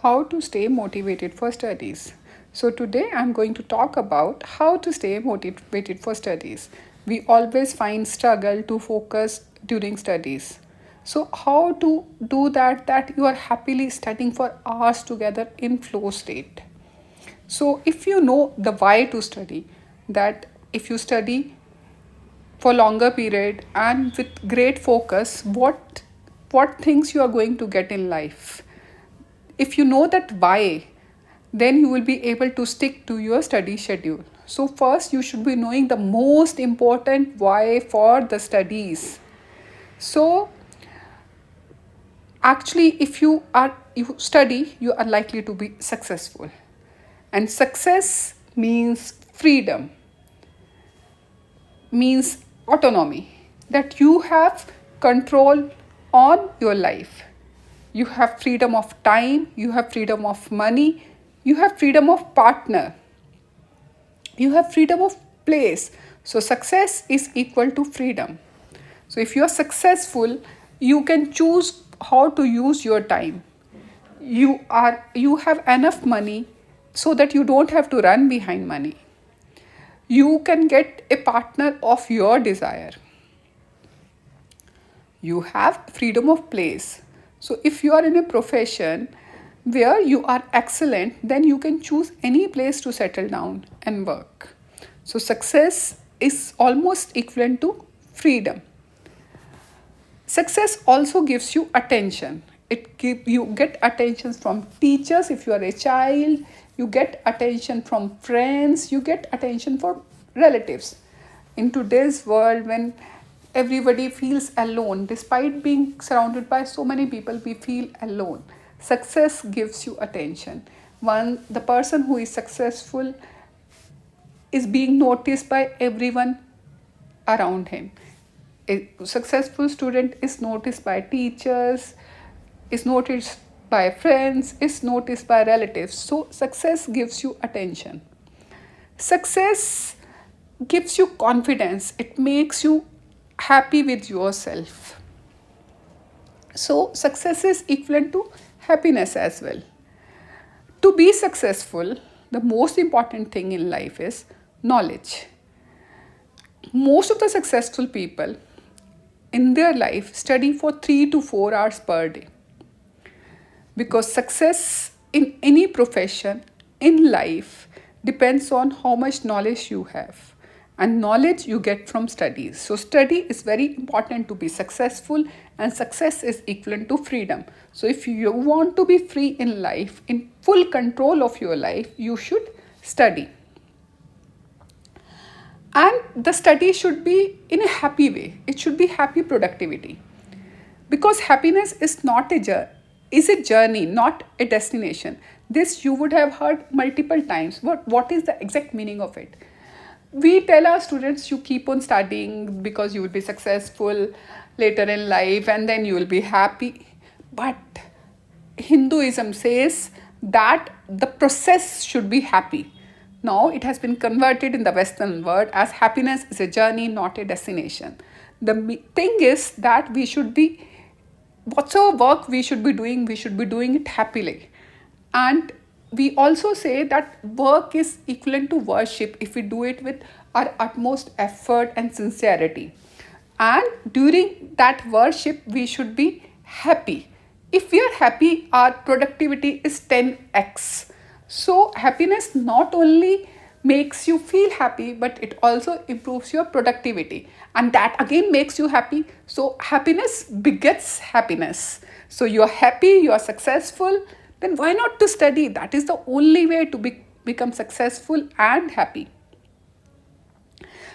how to stay motivated for studies. So today I'm going to talk about how to stay motivated for studies. We always find struggle to focus during studies. So how to do that you are happily studying for hours together in flow state. So if you know the why to study, that if you study for longer period and with great focus, what things you are going to get in life. If you know that why, then you will be able to stick to your study schedule. So first you should be knowing the most important why for the studies. So actually if you study, you are likely to be successful, and success means freedom, means autonomy, that you have control on your life. You have freedom of time, you have freedom of money, you have freedom of partner, you have freedom of place. So success is equal to freedom. So if you are successful, you can choose how to use your time. You have enough money so that you don't have to run behind money. You can get a partner of your desire. You have freedom of place. So if you are in a profession where you are excellent, then you can choose any place to settle down and work. So success is almost equivalent to freedom. Success also gives you attention. You get attention from teachers if you are a child, you get attention from friends, you get attention from relatives. In today's world, when everybody feels alone, despite being surrounded by so many people, we feel alone. Success gives you attention. The person who is successful is being noticed by everyone around him. A successful student is noticed by teachers, is noticed by friends, is noticed by relatives. So success gives you attention. Success gives you confidence. It makes you happy with yourself. So success is equivalent to happiness as well. To be successful, the most important thing in life is knowledge. Most of the successful people in their life study for 3 to 4 hours per day, because success in any profession in life depends on how much knowledge you have, and knowledge you get from studies. So study is very important to be successful, and success is equivalent to freedom. So if you want to be free in life, in full control of your life, you should study. And the study should be in a happy way. It should be happy productivity. Because happiness is a journey, not a destination. This you would have heard multiple times. What is the exact meaning of it? We tell our students, you keep on studying because you will be successful later in life and then you will be happy. But Hinduism says that the process should be happy. Now it has been converted in the Western world as happiness is a journey, not a destination. The thing is that we should be, whatsoever work we should be doing it happily. And we also say that work is equivalent to worship if we do it with our utmost effort and sincerity. And during that worship, we should be happy. If we are happy, our productivity is 10x. So happiness not only makes you feel happy, but it also improves your productivity. And that again makes you happy. So happiness begets happiness. So you're happy, you're successful, then why not to study? That is the only way to become successful and happy.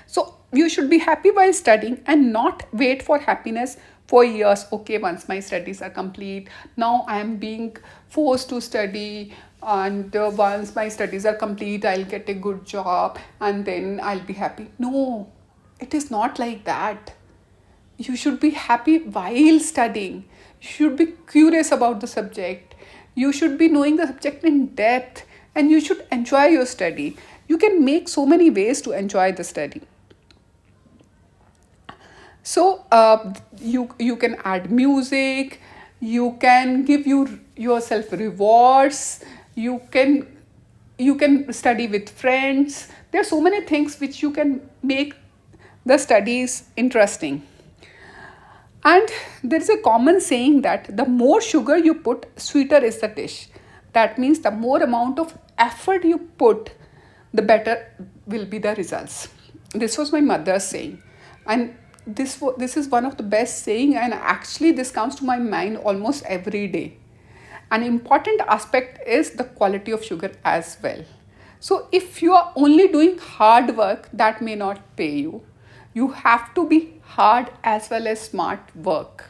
So you should be happy while studying and not wait for happiness for years. Okay, once my studies are complete, now I am being forced to study, and once my studies are complete, I'll get a good job and then I'll be happy. No, it is not like that. You should be happy while studying. You should be curious about the subject. You should be knowing the subject in depth, and you should enjoy your study. You can make so many ways to enjoy the study. So you can add music, you can yourself rewards. You can study with friends. There are so many things which you can make the studies interesting. And there is a common saying that the more sugar you put, sweeter is the dish. That means the more amount of effort you put, the better will be the results. This was my mother's saying. And this is one of the best saying, and actually this comes to my mind almost every day. An important aspect is the quality of sugar as well. So if you are only doing hard work, that may not pay you. You have to be hard as well as smart work.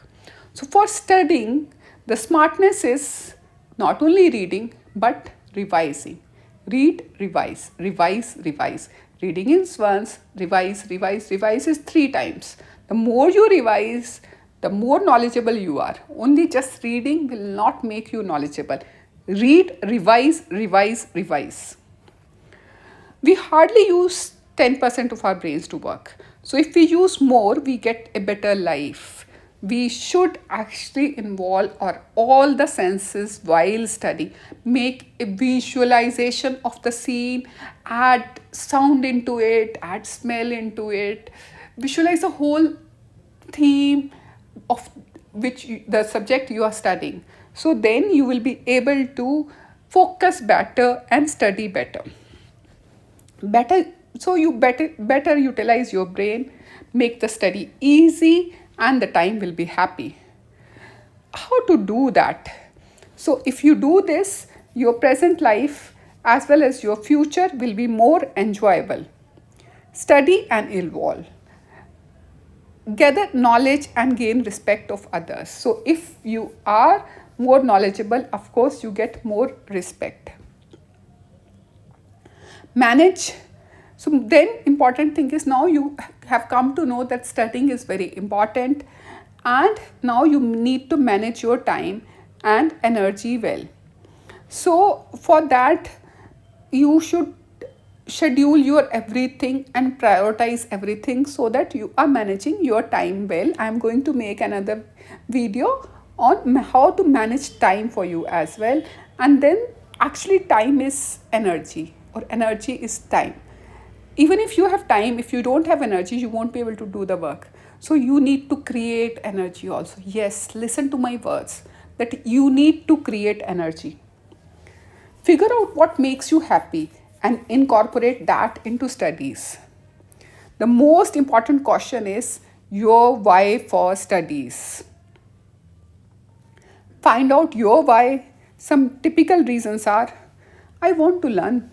So for studying, the smartness is not only reading but revising. Read, revise, revise, revise. Reading is once, revise, revise, revise is 3 times. The more you revise, the more knowledgeable you are. Only just reading will not make you knowledgeable. Read, revise, revise, revise. We hardly use 10% of our brains to work. So if we use more, we get a better life. We should actually involve all the senses while studying. Make a visualization of the scene, add sound into it, add smell into it. Visualize the whole theme of the subject you are studying. So then you will be able to focus better and study better. You better utilize your brain, make the study easy, and the time will be happy. How to do that? So if you do this, your present life as well as your future will be more enjoyable. Study and evolve. Gather knowledge and gain respect of others. So if you are more knowledgeable, of course you get more respect. Manage. So then important thing is, now you have come to know that studying is very important, and now you need to manage your time and energy well. So for that, you should schedule your everything and prioritize everything so that you are managing your time well. I am going to make another video on how to manage time for you as well. And then actually time is energy, or energy is time. Even if you have time, if you don't have energy, you won't be able to do the work. So you need to create energy also. Yes, listen to my words, that you need to create energy. Figure out what makes you happy and incorporate that into studies. The most important question is your why for studies. Find out your why. Some typical reasons are: I want to learn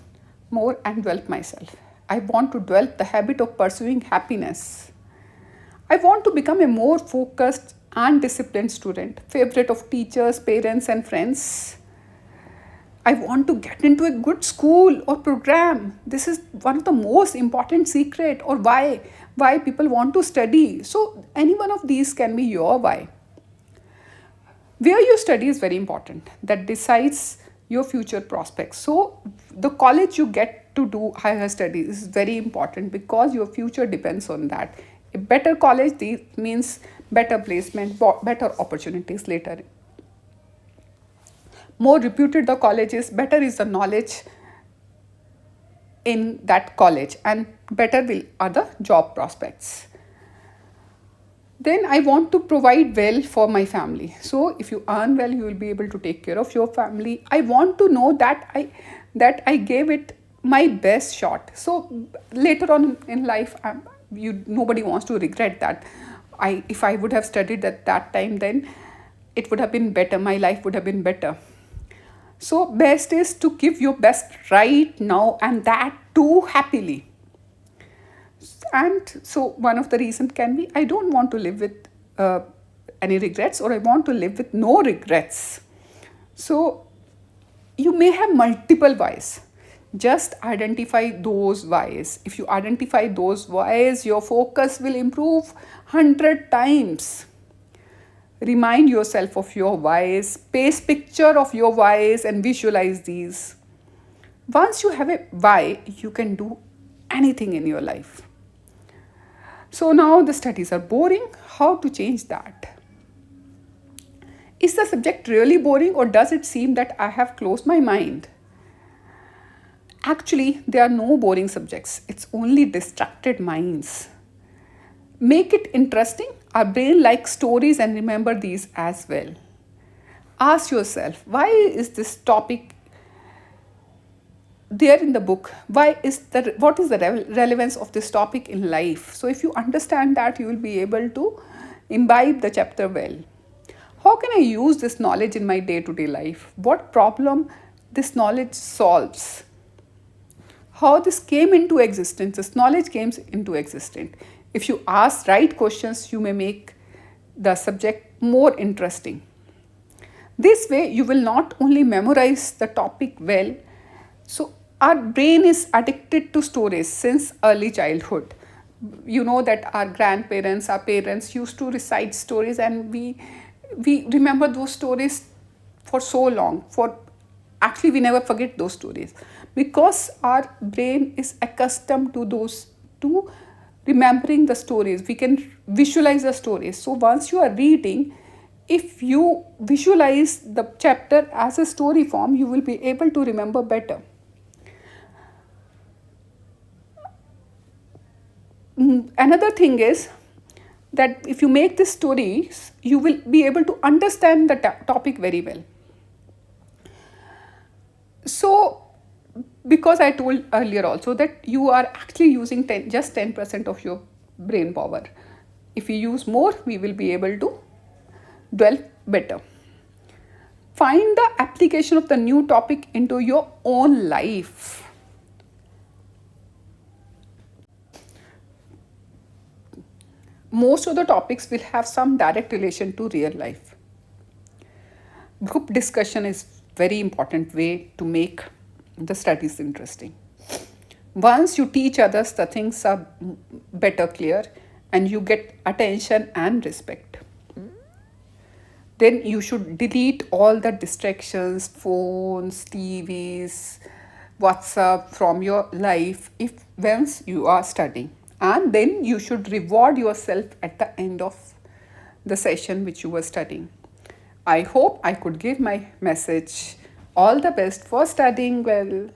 more and develop myself. I want to develop the habit of pursuing happiness. I want to become a more focused and disciplined student, favorite of teachers, parents, and friends. I want to get into a good school or program. This is one of the most important secret, or why people want to study. So any one of these can be your why. Where you study is very important. That decides your future prospects. So the college you get to do higher studies is very important, because your future depends on that. A better college means better placement, better opportunities later. More reputed the college is, better is the knowledge in that college, and better are the job prospects. Then I want to provide well for my family. So if you earn well, you will be able to take care of your family. I want to know that I gave it my best shot. So later on in life, nobody wants to regret that. If I would have studied at that time, then it would have been better. My life would have been better. So best is to give your best right now, and that too happily. And so one of the reasons can be, I don't want to live with any regrets, or I want to live with no regrets. So you may have multiple whys. Just identify those whys. If you identify those whys, your focus will improve 100 times. Remind yourself of your whys, paste picture of your whys and visualize these. Once you have a why, you can do anything in your life. So now the studies are boring. How to change that? Is the subject really boring, or does it seem that I have closed my mind? Actually, there are no boring subjects, it's only distracted minds. Make it interesting. Our brain likes stories and remember these as well. Ask yourself, why is this topic there in the book? What is the relevance of this topic in life? So if you understand that, you will be able to imbibe the chapter well. How can I use this knowledge in my day to day life? What problem this knowledge solves? How this came into existence, this knowledge came into existence. If you ask right questions, you may make the subject more interesting. This way, you will not only memorize the topic well, so our brain is addicted to stories since early childhood. You know that our grandparents, our parents used to recite stories, and we remember those stories for so long. For actually, we never forget those stories because our brain is accustomed to to remembering the stories. We can visualize the stories. So once you are reading, if you visualize the chapter as a story form, you will be able to remember better. Another thing is that if you make these stories, you will be able to understand the topic very well. So, because I told earlier also that you are actually using just 10% of your brain power. If we use more, we will be able to dwell better. Find the application of the new topic into your own life. Most of the topics will have some direct relation to real life. Group discussion is very important way to make the studies interesting. Once you teach others, the things are better clear and you get attention and respect. Then you should delete all the distractions, phones, TVs, WhatsApp from your life if once you are studying. And then you should reward yourself at the end of the session which you were studying. I hope I could give my message. All the best for studying well.